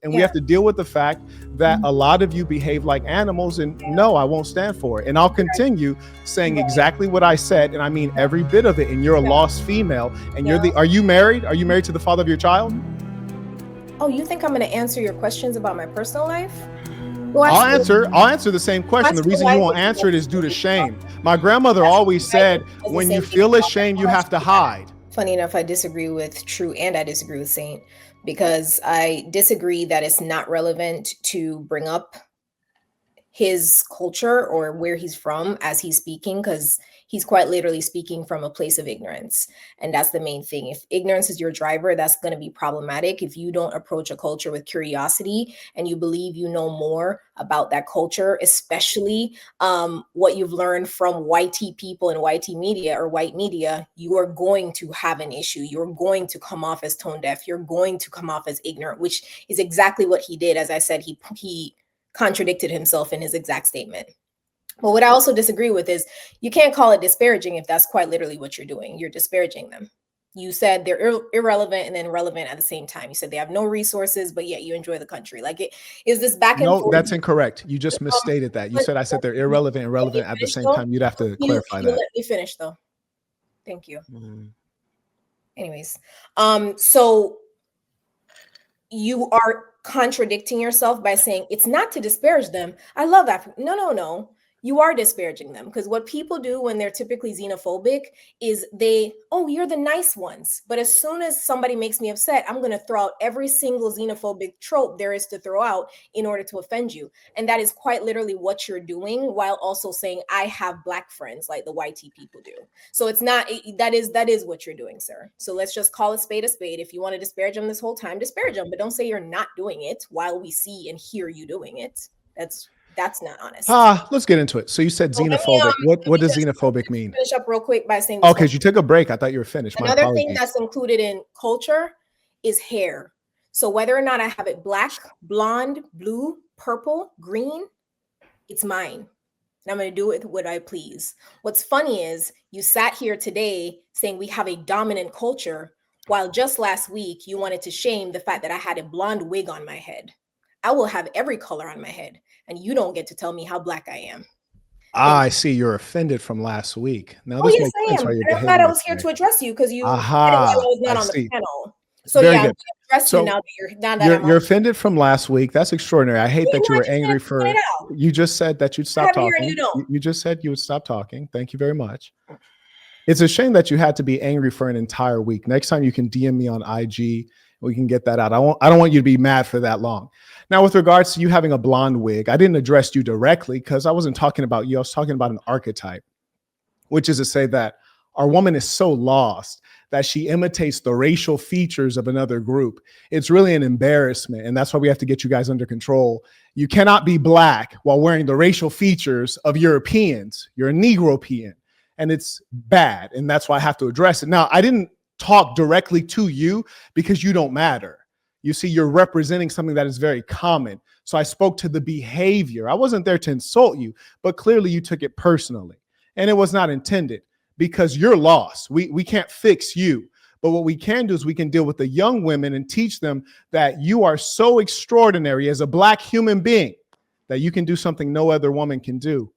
And we have to deal with the fact that a lot of you behave like animals, and no, I won't stand for it. And I'll continue saying exactly what I said, and I mean every bit of it. And you're a lost female, and are you married? Are you married to the father of your child? Oh, you think I'm going to answer your questions about my personal life? Well, I'll answer the same question. The reason you won't answer it is due to shame. My grandmother always said, when you feel ashamed, you have to hide. Funny enough, I disagree with True and I disagree with Saint, because I disagree that it's not relevant to bring up his culture or where he's from as he's speaking, because he's quite literally speaking from a place of ignorance. And that's the main thing. If ignorance is your driver, that's going to be problematic. If you don't approach a culture with curiosity and you believe you know more about that culture, especially what you've learned from YT people and YT media or white media, you are going to have an issue. You're going to come off as tone deaf. You're going to come off as ignorant, which is exactly what he did. As I said, he contradicted himself in his exact statement. But what I also disagree with is you can't call it disparaging if that's quite literally what you're doing. You're disparaging them. You said they're irrelevant and then relevant at the same time. You said they have no resources, but yet you enjoy the country. Like, it is this back and forth. No, that's incorrect. You just misstated that. You said I said they're irrelevant and relevant at the same time. You'd have to clarify that. Let me finish though. Thank you. Anyways, so you are contradicting yourself by saying it's not to disparage them. I love that. No. You are disparaging them, because what people do when they're typically xenophobic is you're the nice ones. But as soon as somebody makes me upset, I'm going to throw out every single xenophobic trope there is to throw out in order to offend you. And that is quite literally what you're doing, while also saying I have Black friends like the YT people do. So it's not, that is what you're doing, sir. So let's just call a spade a spade. If you want to disparage them this whole time, disparage them, but don't say you're not doing it while we see and hear you doing it. That's not honest. Let's get into it. So you said xenophobic. What does xenophobic mean? Finish up real quick by saying. Okay, you took a break. I thought you were finished. Another thing that's included in culture is hair. So whether or not I have it black, blonde, blue, purple, green, it's mine. And I'm going to do it what I please. What's funny is you sat here today saying we have a dominant culture, while just last week you wanted to shame the fact that I had a blonde wig on my head. I will have every color on my head, and you don't get to tell me how Black I am. I see. You're offended from last week. Now, yes, I am. I'm glad I was here to address you, because you said I was not on the panel. So very yeah, good. Address you now that you're offended from last week. That's extraordinary. I hate that you were angry for. You just said that you'd stop talking. You just said you would stop talking. Thank you very much. It's a shame that you had to be angry for an entire week. Next time you can DM me on IG. We can get that out. I don't want you to be mad for that long. Now, with regards to you having a blonde wig, I didn't address you directly because I wasn't talking about you. I was talking about an archetype, which is to say that our woman is so lost that she imitates the racial features of another group. It's really an embarrassment. And that's why we have to get you guys under control. You cannot be Black while wearing the racial features of Europeans. You're a Negropean, and it's bad. And that's why I have to address it. Now, I didn't talk directly to you because you don't matter. You see, you're representing something that is very common. So I spoke to the behavior. I wasn't there to insult you, but clearly you took it personally. And it was not intended, because you're lost. We can't fix you. But what we can do is we can deal with the young women and teach them that you are so extraordinary as a Black human being that you can do something no other woman can do.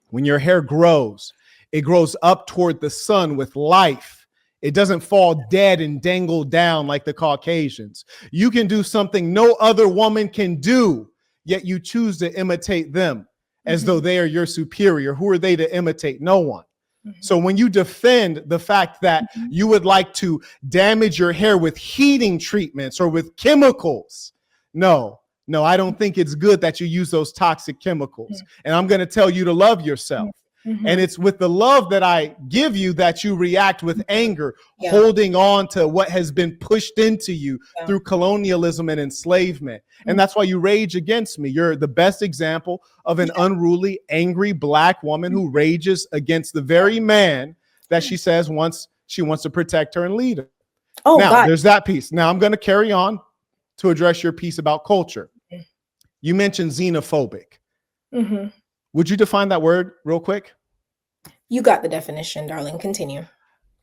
When your hair grows, it grows up toward the sun with life. It doesn't fall dead and dangle down like the Caucasians. You can do something no other woman can do, yet you choose to imitate them as though they are your superior. Who are they to imitate? No one. So when you defend the fact that you would like to damage your hair with heating treatments or with chemicals, no, I don't think it's good that you use those toxic chemicals. And I'm going to tell you to love yourself. And it's with the love that I give you that you react with anger, holding on to what has been pushed into you through colonialism and enslavement. And that's why you rage against me. You're the best example of an unruly, angry Black woman who rages against the very man that she says she wants to protect her and lead her. Now, there's that piece. Now I'm going to carry on to address your piece about culture. You mentioned xenophobic. Would you define that word real quick? You got the definition, darling. Continue.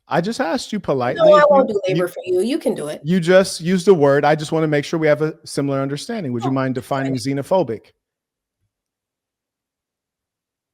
I just asked you politely. No, I won't do labor for you. You can do it. You just used a word. I just want to make sure we have a similar understanding. Would you mind defining xenophobic?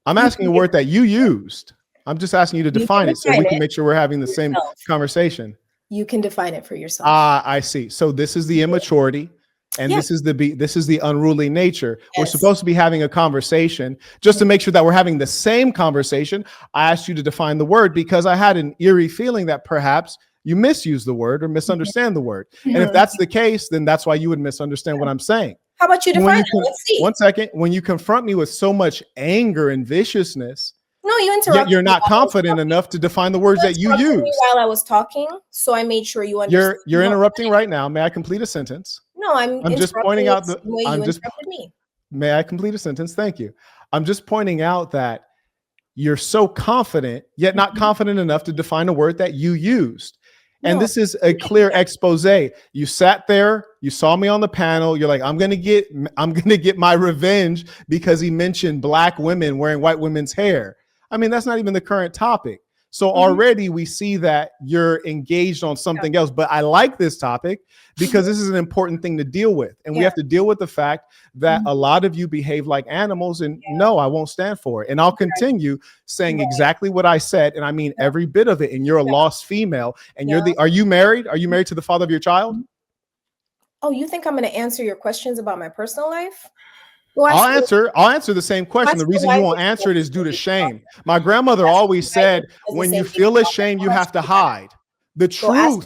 I'm asking a word that you used. I'm just asking you to define it so we can make sure we're having the same conversation. You can define it for yourself. I see. So this is the immaturity. And this is the unruly nature. Yes. We're supposed to be having a conversation. Just to make sure that we're having the same conversation, I asked you to define the word because I had an eerie feeling that perhaps you misuse the word or misunderstand the word. And if that's the case, then that's why you would misunderstand what I'm saying. How about you define it? Let's see. One second. When you confront me with so much anger and viciousness, no, you interrupted. You're not confident enough to define the words that you use. While I was talking, so I made sure you understood. You're interrupting right now. May I complete a sentence? No, I'm just pointing out the way you interrupted me. May I complete a sentence? Thank you. I'm just pointing out that you're so confident, yet not confident enough to define a word that you used. And this is a clear expose. You sat there, you saw me on the panel. You're like, I'm gonna get my revenge because he mentioned black women wearing white women's hair. I mean, that's not even the current topic. So already we see that you're engaged on something else. But I like this topic because this is an important thing to deal with. And we have to deal with the fact that a lot of you behave like animals. And no, I won't stand for it. And I'll continue saying exactly what I said. And I mean every bit of it. And you're a lost female. And are you married? Are you married to the father of your child? Oh, you think I'm going to answer your questions about my personal life? Well, I'll answer the same question. The reason you won't answer it is due to shame. My grandmother always said, when you feel ashamed, you have to hide. The truth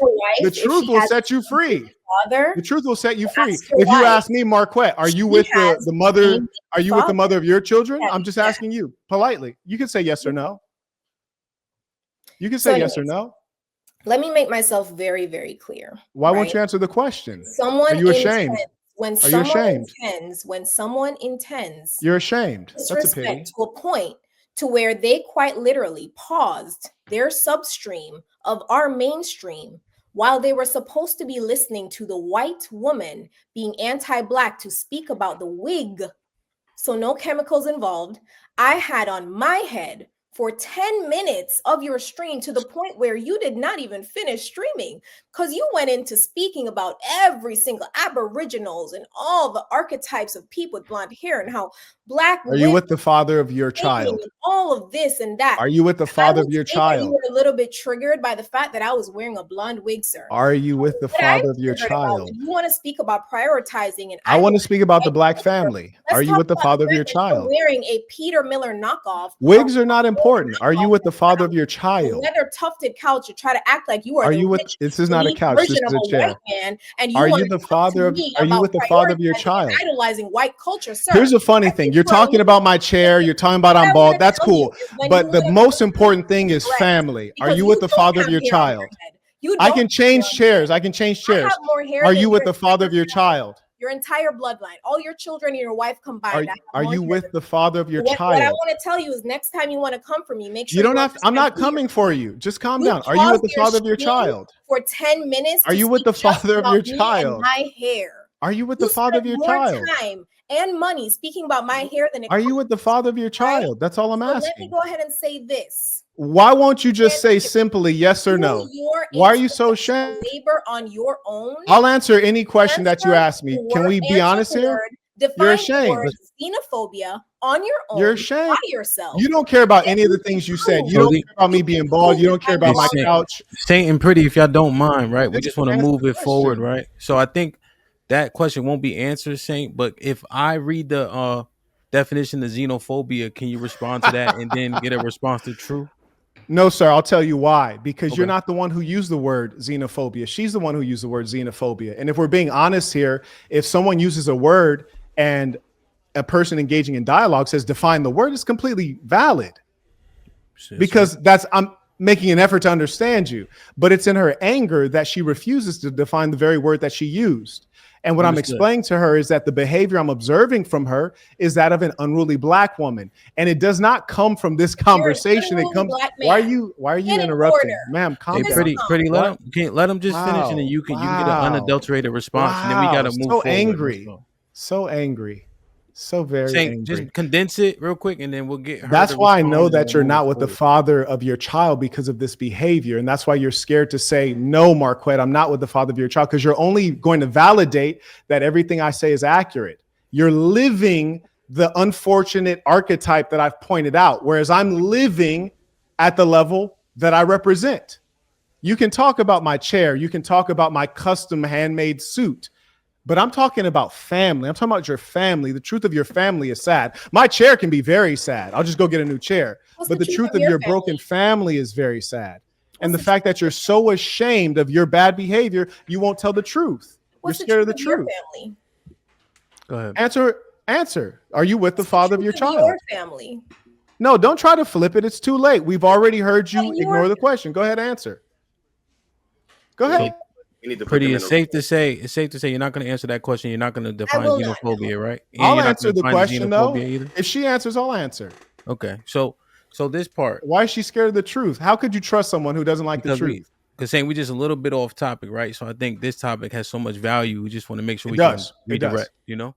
will set you free. The truth will set you free. If you ask me, Marquette, are you with the mother? Are you with the mother of your children? I'm just asking you politely. You can say yes or no. You can say yes or no. Let me make myself very, very clear. Why won't you answer the question? Are you ashamed? When someone intends, you're ashamed. That's a pity. To a point to where they quite literally paused their substream of our mainstream while they were supposed to be listening to the white woman being anti-black to speak about the wig. So no chemicals involved. I had on my head for 10 minutes of your stream to the point where you did not even finish streaming because you went into speaking about every single aboriginals and all the archetypes of people with blonde hair and how black are you with the father of your child? All of this and that. Are you with the father of your child? You were a little bit triggered by the fact that I was wearing a blonde wig, sir. Are you with the father of your child? You want to speak about prioritizing, and I want to speak about the black family. Are you with the father of your child? Wearing a Peter Miller knockoff. Wigs are not important. Are you with the father of your child? Leather tufted couch to try to act like you are. Are you with? This is not a couch. This is a chair. Are you the father of? Are you with the father of your child? Idolizing white culture, sir. Here's a funny thing. You're talking about my chair. You're talking about I'm bald. That's cool. But the most important thing is family. Are you with the father of your child? I can change chairs. I can change chairs. Are you with the father of your child? Your entire bloodline, all your children and your wife combined. Are you with the father of your child? What I want to tell you is next time you want to come for me, make sure you don't have. I'm not coming for you. Just calm down. Are you with the father of your child? For 10 minutes. Are you with the father of your child? My hair. Are you with the father of your child? Time and money speaking about my hair than. Are you with the father of your child? That's all I'm asking. Let me go ahead and say this. Why won't you just say simply yes or no? Why are you so ashamed? Labor on your own. I'll answer any question that you ask me. Can we be honest here? You're ashamed. Xenophobia on your own. You're ashamed. By yourself. You don't care about any of the things you said. You don't care about me being bald. You don't care about my couch. Saint and Pretty, if y'all don't mind, right? We just want to move it forward, right? So I think that question won't be answered, Saint. But if I read the definition of xenophobia, can you respond to that and then get a response to true? No, sir. I'll tell you why. Because you're not the one who used the word xenophobia. She's the one who used the word xenophobia. And if we're being honest here, if someone uses a word and a person engaging in dialogue says define the word, it's completely valid. Because I'm making an effort to understand you. But it's in her anger that she refuses to define the very word that she used. And what I'm explaining to her is that the behavior I'm observing from her is that of an unruly black woman. And it does not come from this conversation. It comes. Why are you interrupting? Ma'am, calm down. Pretty, let him just finish and then you can get an unadulterated response. And then we gotta move forward. So angry. So very Saying, angry. just condense it real quick, and then we'll get her. That's to why I respond, know and then that you're we'll move not with the forward. father of your child because of this behavior. And that's why you're scared to say, no, Marquette, I'm not with the father of your child, because you're only going to validate that everything I say is accurate. You're living the unfortunate archetype that I've pointed out, whereas I'm living at the level that I represent. You can talk about my chair. You can talk about my custom handmade suit. But I'm talking about family. I'm talking about your family. The truth of your family is sad. My chair can be very sad. I'll just go get a new chair. But the truth of your broken family is very sad. And the fact that you're so ashamed of your bad behavior, you won't tell the truth. You're scared of the truth. Family? Go ahead. Answer. Are you with the father of your child? Your family. No, don't try to flip it. It's too late. We've already heard you ignore the question. Go ahead, answer. Go ahead. Pretty, it's safe to say you're not going to answer that question. You're not going to define xenophobia, right? And I'll answer the question though. If she answers, I'll answer. Okay. So this part. Why is she scared of the truth? How could you trust someone who doesn't like the truth? Because saying we're just a little bit off topic, right? So I think this topic has so much value. We just want to make sure we can redirect, you know?